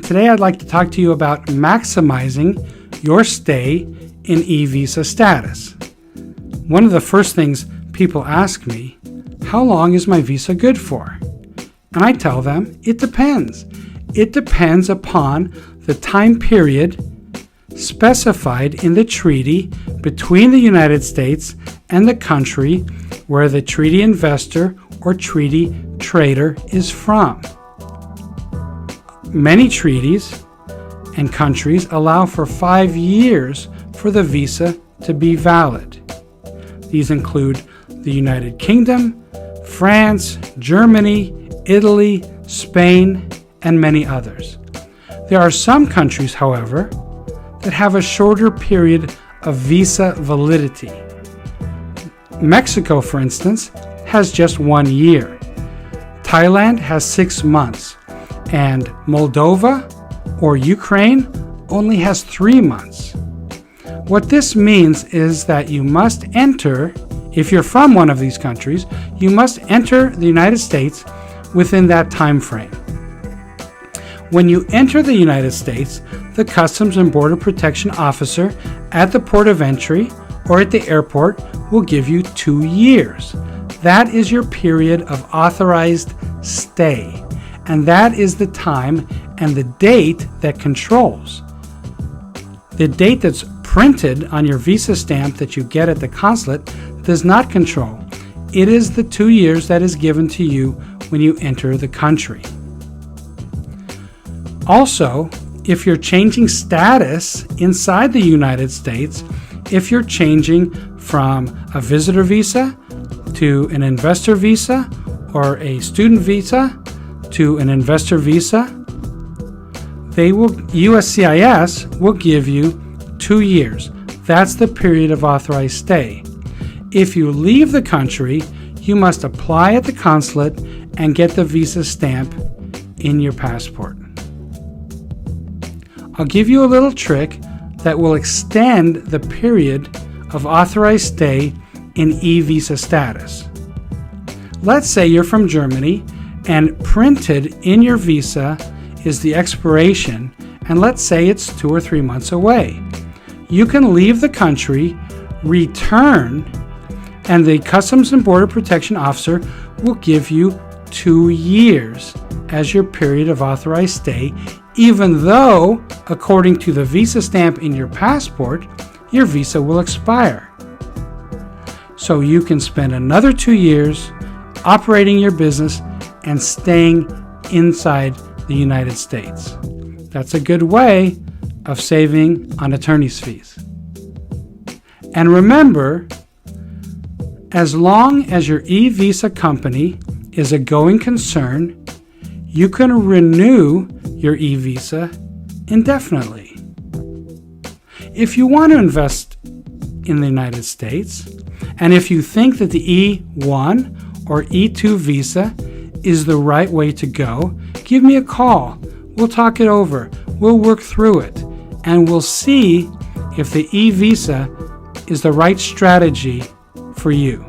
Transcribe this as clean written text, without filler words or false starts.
today I'd like to talk to you about maximizing your stay in e-visa status. One of the first things people ask me, how long is my visa good for? And I tell them, it depends. It depends upon the time period specified in the treaty between the United States and the country where the treaty investor or treaty trader is from. Many treaties and countries allow for 5 years for the visa to be valid. These include the United Kingdom, France, Germany, Italy, Spain, and many others. There are some countries, however, that have a shorter period of visa validity. Mexico, for instance, has just 1 year. Thailand has 6 months, and Moldova or Ukraine only has 3 months. What this means is that you must enter, if you're from one of these countries, you must enter the United States within that time frame. When you enter the United States, the Customs and Border Protection officer at the port of entry or at the airport will give you 2 years. That is your period of authorized stay, and that is the time and the date that controls. The date that's printed on your visa stamp that you get at the consulate does not control. It is the 2 years that is given to you when you enter the country. Also, if you're changing status inside the United States, if you're changing from a visitor visa to an investor visa or a student visa to an investor visa, USCIS will give you 2 years. That's the period of authorized stay. If you leave the country, you must apply at the consulate and get the visa stamp in your passport. I'll give you a little trick that will extend the period of authorized stay in e-visa status. Let's say you're from Germany and printed in your visa is the expiration, and let's say it's 2 or 3 months away. You can leave the country, return, and the Customs and Border Protection officer will give you 2 years as your period of authorized stay, even though, according to the visa stamp in your passport, your visa will expire. So you can spend another 2 years operating your business and staying inside the United States. That's a good way of saving on attorney's fees. And remember, as long as your e-visa company is a going concern, you can renew your e-visa indefinitely. If you want to invest in the United States, and if you think that the E1 or E2 visa is the right way to go, give me a call. We'll talk it over. We'll work through it, and we'll see if the e-visa is the right strategy for you.